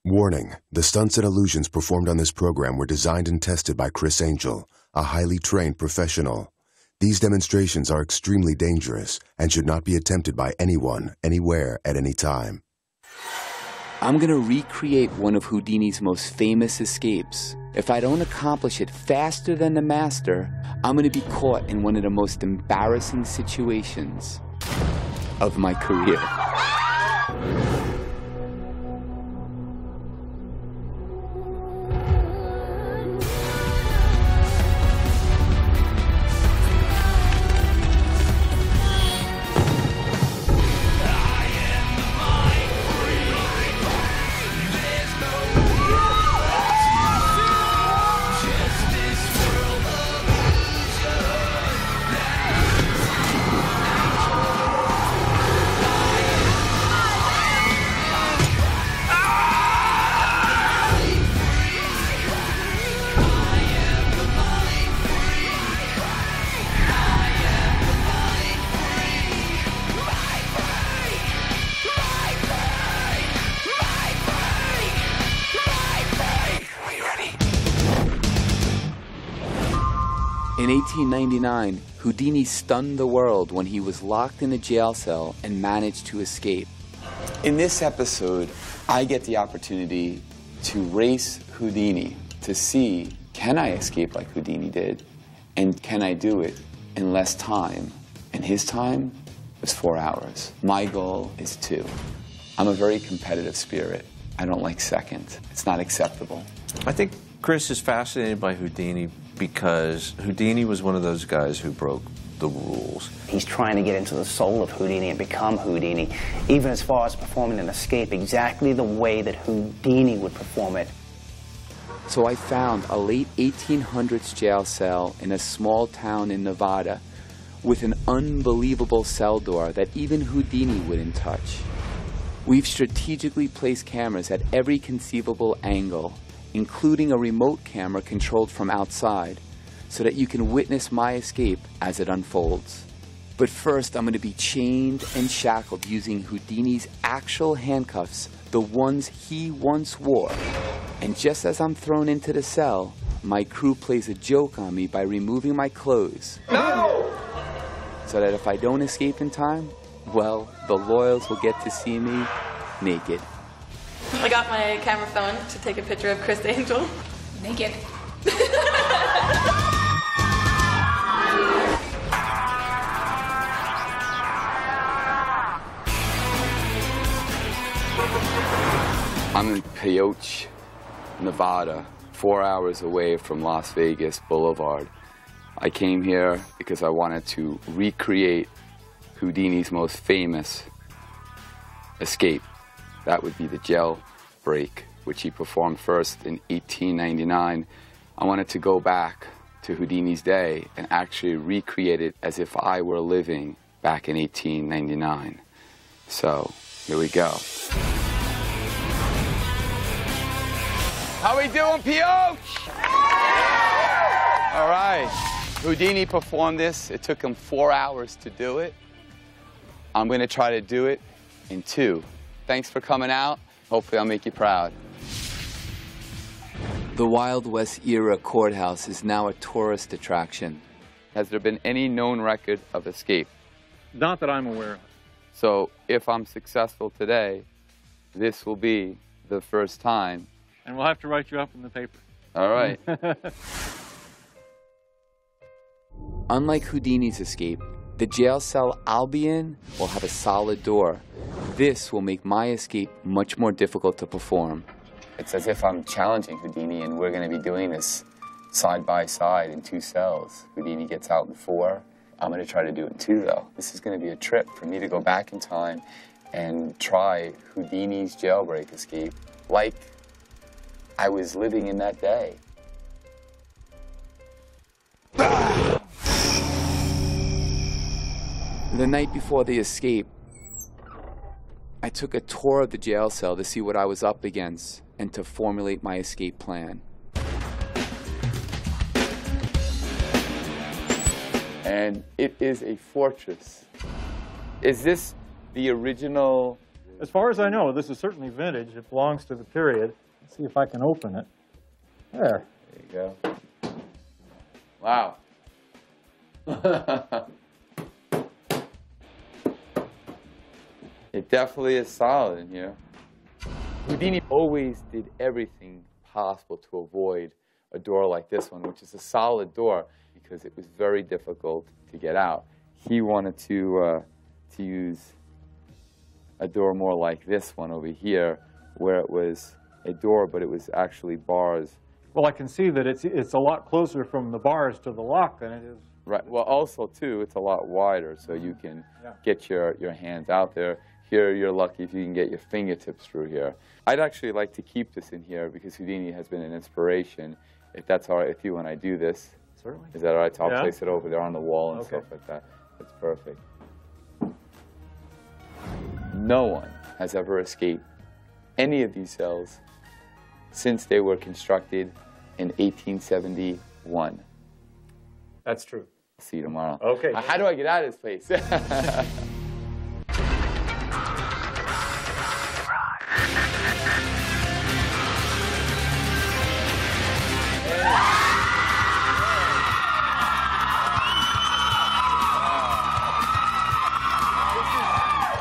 Warning, the stunts and illusions performed on this program were designed and tested by Criss, a highly trained professional. These demonstrations are extremely dangerous and should not be attempted by anyone, anywhere, at any time. I'm gonna recreate one of Houdini's most famous escapes. If I don't accomplish it faster than the master, I'm gonna be caught in one of the most embarrassing situations of my career. In 1899, Houdini stunned the world when he was locked in a jail cell and managed to escape. In this episode, I get the opportunity to race Houdini to see, can I escape like Houdini did, and can I do it in less time? And his time was 4 hours. My goal is 2. I'm a very competitive spirit. I don't like second. It's not acceptable. I think Criss is fascinated by Houdini because Houdini was one of those guys who broke the rules. He's trying to get into the soul of Houdini and become Houdini, even as far as performing an escape exactly the way that Houdini would perform it. So I found a late 1800s jail cell in a small town in Nevada with an unbelievable cell door that even Houdini wouldn't touch. We've strategically placed cameras at every conceivable angle, including a remote camera controlled from outside, so that you can witness my escape as it unfolds. But first, I'm going to be chained and shackled using Houdini's actual handcuffs, the ones he once wore. And just as I'm thrown into the cell, my crew plays a joke on me by removing my clothes. No! So that if I don't escape in time, well, the loyals will get to see me naked. I got my camera phone to take a picture of Criss Angel. Naked. I'm in Peoche, Nevada, 4 hours away from Las Vegas Boulevard. I came here because I wanted to recreate Houdini's most famous escape. That would be the jailbreak, which he performed first in 1899. I wanted to go back to Houdini's day and actually recreate it as if I were living back in 1899. So, here we go. How we doing, Pioche? All right. Houdini performed this. It took him 4 hours to do it. I'm going to try to do it in 2. Thanks for coming out. Hopefully I'll make you proud. The Wild West era courthouse is now a tourist attraction. Has there been any known record of escape? Not that I'm aware of. So if I'm successful today, this will be the first time. And we'll have to write you up in the paper. All right. Unlike Houdini's escape, the jail cell I'll be in will have a solid door. This will make my escape much more difficult to perform. It's as if I'm challenging Houdini, and we're going to be doing this side by side in 2 cells. Houdini gets out in 4. I'm going to try to do it in 2, though. This is going to be a trip for me to go back in time and try Houdini's jailbreak escape like I was living in that day. The night before the escape, I took a tour of the jail cell to see what I was up against and to formulate my escape plan. And it is a fortress. Is this the original As far as I know, this is certainly vintage. It belongs to the period. Let's see if I can open it. There. There you go. Wow. It definitely is solid in here. Houdini always did everything possible to avoid a door like this one, which is a solid door, because it was very difficult to get out. He wanted to use a door more like this one over here, where it was a door, but it was actually bars. Well, I can see that it's a lot closer from the bars to the lock than it is. Right. Well, also, too, it's a lot wider, so you can get your hands out there. Here, you're lucky if you can get your fingertips through here. I'd actually like to keep this in here because Houdini has been an inspiration. If that's all right with you when I do this. Certainly. Is that all right? So I'll place it over there on the wall and stuff like that. That's perfect. No one has ever escaped any of these cells since they were constructed in 1871. That's true. See you tomorrow. Okay. How do I get out of this place?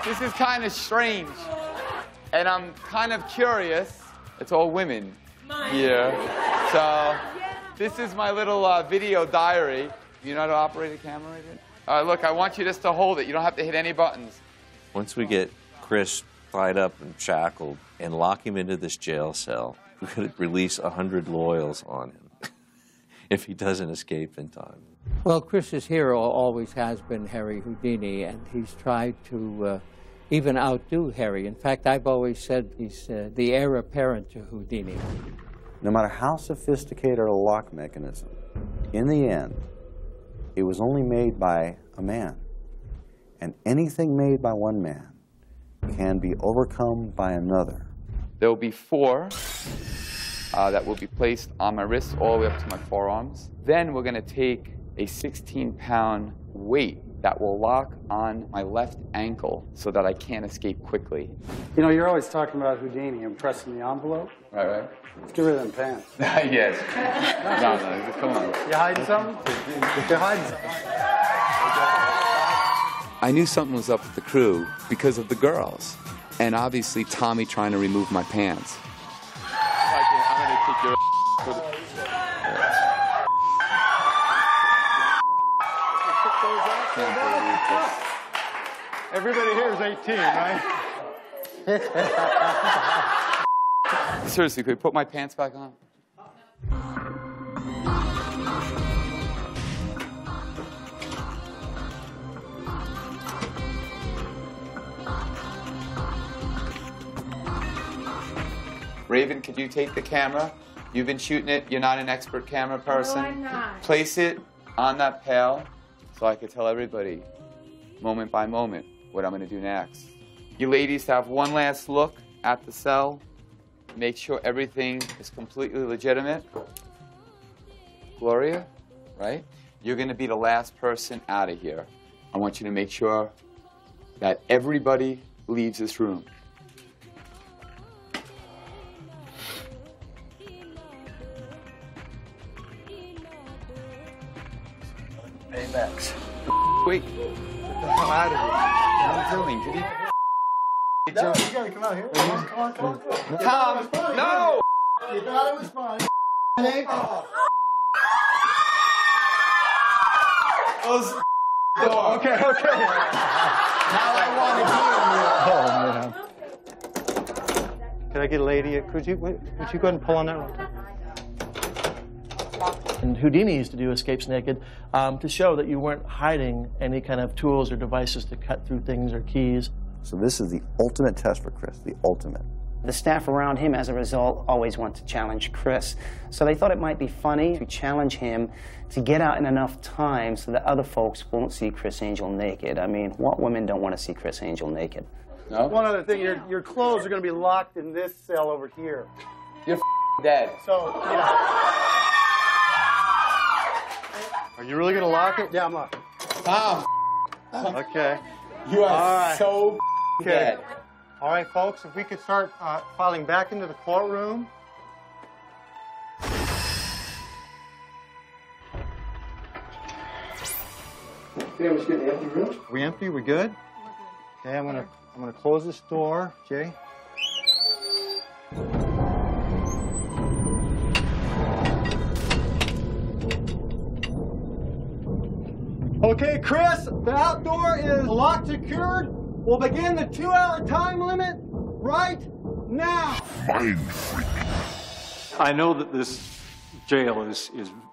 This is kind of strange, and I'm kind of curious. It's all women here. So this is my little video diary. You know how to operate a camera right here? Look, I want you just to hold it. You don't have to hit any buttons. Once we get Chris tied up and shackled and lock him into this jail cell, we're going to release 100 loyals on him if he doesn't escape in time. Well, Chris's hero always has been Harry Houdini, and he's tried to even outdo Harry. In fact, I've always said he's the heir apparent to Houdini. No matter how sophisticated a lock mechanism, in the end, it was only made by a man. And anything made by one man can be overcome by another. There will be 4 that will be placed on my wrists all the way up to my forearms. Then we're going to take a 16-pound weight that will lock on my left ankle so that I can't escape quickly. You know, you're always talking about Houdini and pressing the envelope. Right. Let's get rid of them pants. Yes. No, come on. You hiding something? You're hiding something. I knew something was up with the crew because of the girls. And obviously Tommy trying to remove my pants. I'm going to kick your Everybody here is 18, right? Seriously, could we put my pants back on? Raven, could you take the camera? You've been shooting it. You're not an expert camera person. No, I'm not. Place it on that pail so I could tell everybody, moment by moment, what I'm going to do next. You ladies have one last look at the cell. Make sure everything is completely legitimate. Gloria, right? You're going to be the last person out of here. I want you to make sure that everybody leaves this room. Baymax. Wait. Get the hell out of here. What are you doing? Did he... No, you gotta come out here. Come on. Tom, no! You thought it was fine. Close the door. Okay. Now I want to hear you. Oh, man. Can I get a lady? Would you go ahead and pull on that one? And Houdini used to do escapes naked to show that you weren't hiding any kind of tools or devices to cut through things or keys. So this is the ultimate test for Chris, the ultimate. The staff around him, as a result, always want to challenge Chris. So they thought it might be funny to challenge him to get out in enough time so that other folks won't see Criss Angel naked. I mean, what women don't want to see Criss Angel naked? No? One other thing, your clothes are going to be locked in this cell over here. You're dead. So, you know. Are you really going to lock it? Yeah, I'm locked. Tom, Okay. you are All right. so dead. All right, folks, if we could start filing back into the courtroom. Okay, I'm just getting the empty room. We empty? We good? Okay, I'm gonna close this door, Jay. Okay, Chris, the outdoor is locked, secured. We'll begin the 2-hour time limit right now. I know that this jail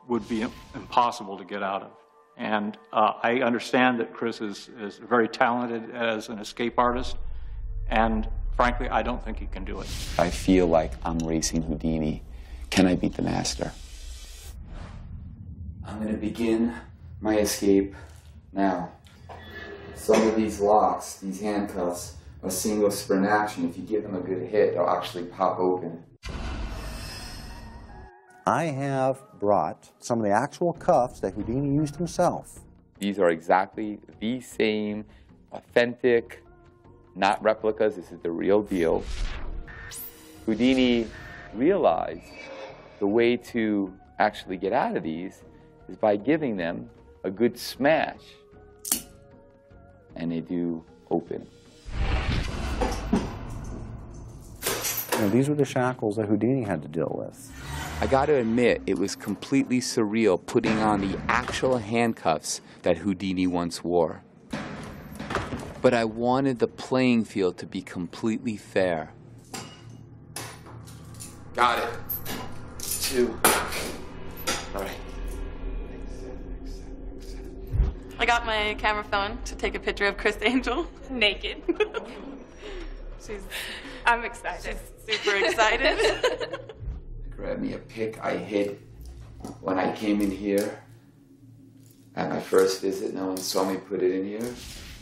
would be impossible to get out of. And I understand that Criss is very talented as an escape artist. And frankly, I don't think he can do it. I feel like I'm racing Houdini. Can I beat the master? I'm going to begin my escape now. Some of these locks, these handcuffs, are single spring action. If you give them a good hit, they'll actually pop open. I have brought some of the actual cuffs that Houdini used himself. These are exactly the same, authentic, not replicas. This is the real deal. Houdini realized the way to actually get out of these is by giving them a good smash. And they do open. You know, these were the shackles that Houdini had to deal with. I got to admit, it was completely surreal putting on the actual handcuffs that Houdini once wore. But I wanted the playing field to be completely fair. Got it. 2. All right. I got my camera phone to take a picture of Criss Angel naked. I'm excited. She's super excited. Grab me a pic I hid when I came in here. At my first visit, no one saw me put it in here.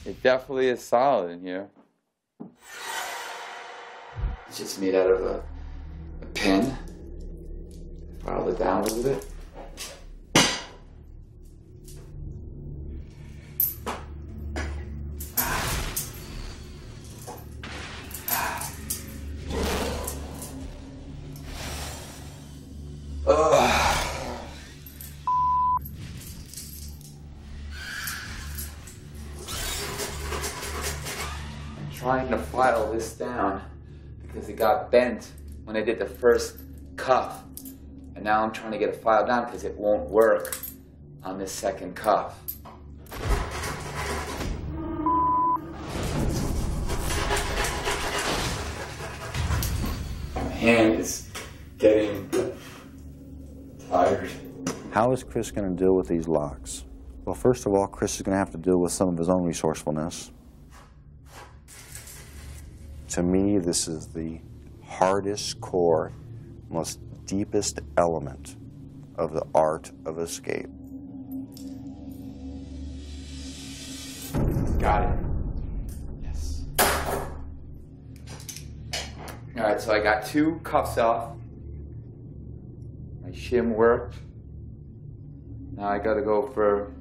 It definitely is solid in here. It's just made out of a pen. Filed it down a little bit. Trying to file this down because it got bent when I did the first cuff. And now I'm trying to get it filed down because it won't work on this second cuff. My hand is getting tired. How is Criss going to deal with these locks? Well, first of all, Criss is going to have to deal with some of his own resourcefulness. To me, this is the hardest core, most deepest element of the art of escape. Got it. Yes. All right, so I got 2 cuffs off. My shim worked. Now I gotta go for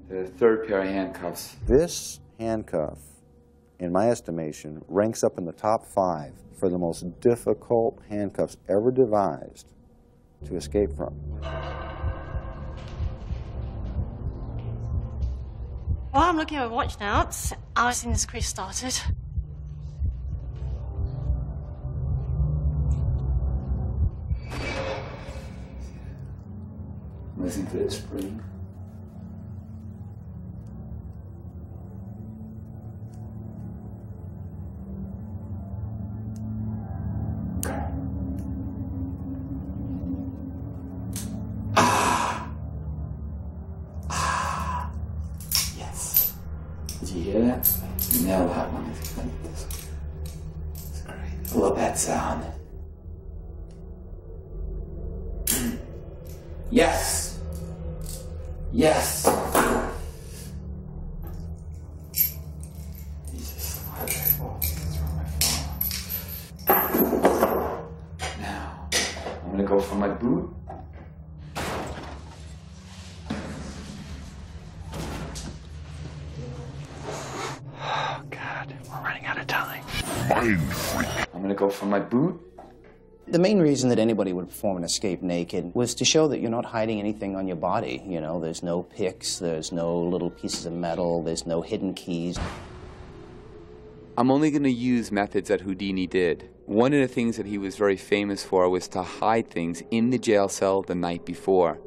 the 3rd pair of handcuffs. This handcuff, in my estimation, ranks up in the top 5 for the most difficult handcuffs ever devised to escape from. Well, I'm looking at my watch now. It's hours since Criss started. Listen to the spring. Yes. Did you hear that? You nailed that one. It's great. I love that sound. Yes. Yes. Jesus, why did I throw my phone? Now, I'm gonna go for my boot. darling. Mindfreak. I'm gonna go for my boot. The main reason that anybody would perform an escape naked was to show that you're not hiding anything on your body. You know, there's no picks, there's no little pieces of metal, there's no hidden keys. I'm only going to use methods that Houdini did. One of the things that he was very famous for was to hide things in the jail cell the night before.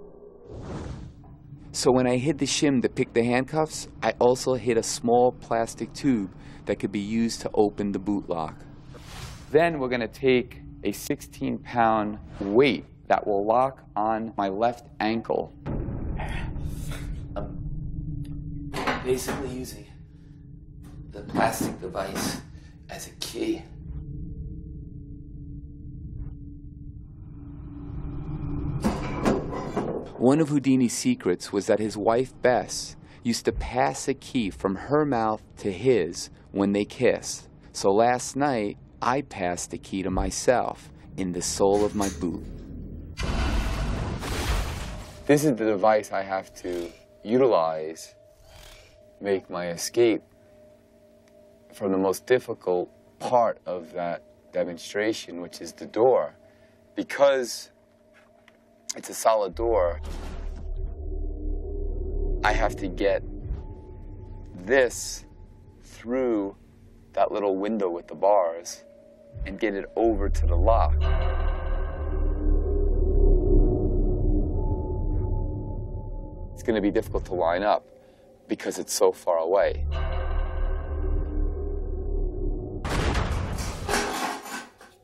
So when I hid the shim to pick the handcuffs, I also hid a small plastic tube that could be used to open the boot lock. Then we're going to take a 16-pound weight that will lock on my left ankle. I'm basically using the plastic device as a key. One of Houdini's secrets was that his wife, Bess, used to pass a key from her mouth to his when they kissed. So last night, I passed the key to myself in the sole of my boot. This is the device I have to utilize to make my escape from the most difficult part of that demonstration, which is the door. Because it's a solid door, I have to get this through that little window with the bars and get it over to the lock. It's going to be difficult to line up because it's so far away.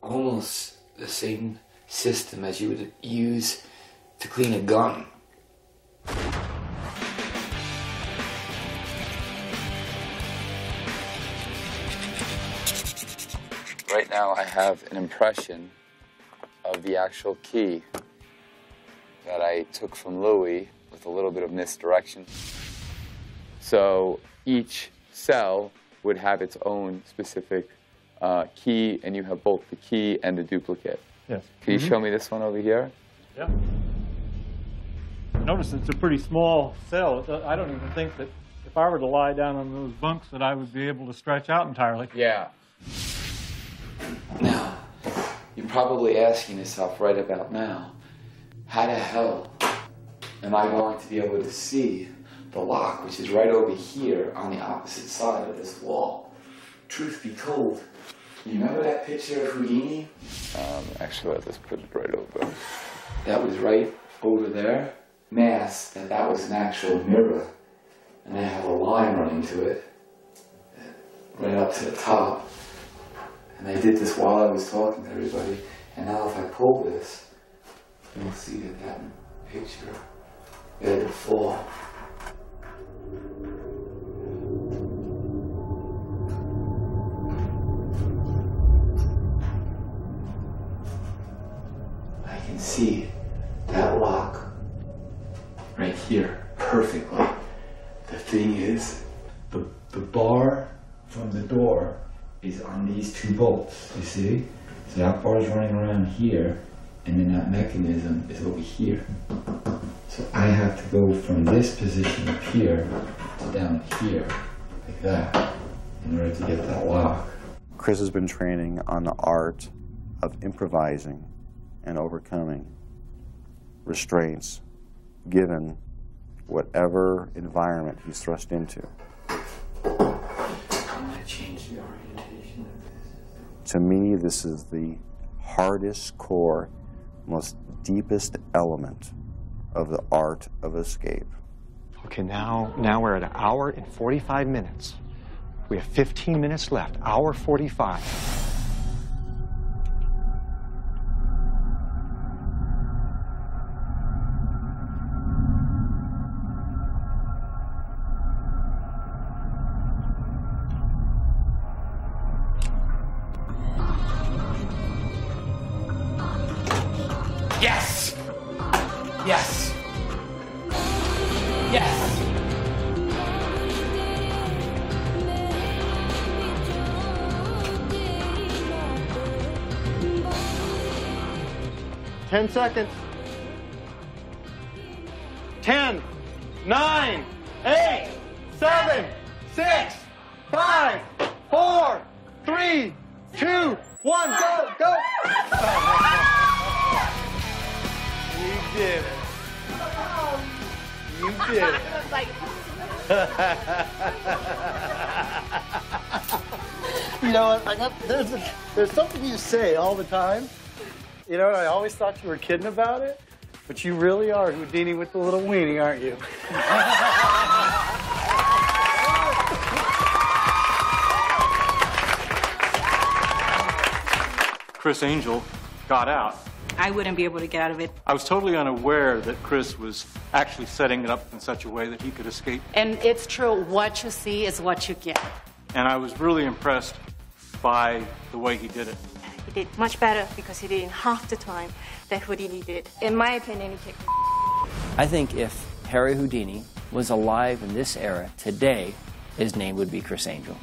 Almost the same system as you would use to clean a gun. Right now I have an impression of the actual key that I took from Louis with a little bit of misdirection. So each cell would have its own specific key, and you have both the key and the duplicate. Yes. Can you show me this one over here? Yeah. Notice it's a pretty small cell. I don't even think that if I were to lie down on those bunks that I would be able to stretch out entirely. Yeah. Now, you're probably asking yourself right about now, how the hell am I going to be able to see the lock, which is right over here on the opposite side of this wall? Truth be told, you remember that picture of Houdini? Actually, let's put it right over. That was right over there. Masked that was an actual mirror. And I have a line running to it, right up to the top. And I did this while I was talking to everybody. And now if I pull this, you'll see that picture, it'll fall. I can see that lock right here perfectly. The thing is, the bar from the door is on these two bolts, you see? So that bar is running around here, and then that mechanism is over here. So I have to go from this position up here to down here, like that, in order to get that lock. Criss has been training on the art of improvising and overcoming restraints given whatever environment he's thrust into. I'm going to change the orientation of this. To me, this is the hardest core, most deepest element of the art of escape. Okay, now we're at 1 hour and 45 minutes. We have 15 minutes left, 1:45. Yes! Yes! Yes! Ten seconds. 10, 9, 8, 7, 6, 5, 4, 3, 3, 2, 1, go, go! You did it. You did it. You know, there's something you say all the time. You know, I always thought you were kidding about it, but you really are Houdini with the little weenie, aren't you? Criss Angel got out. I wouldn't be able to get out of it. I was totally unaware that Criss was actually setting it up in such a way that he could escape. And it's true, what you see is what you get. And I was really impressed by the way he did it. He did much better because he did in half the time that Houdini did. In my opinion, he kicked. I think if Harry Houdini was alive in this era today, his name would be Criss Angel.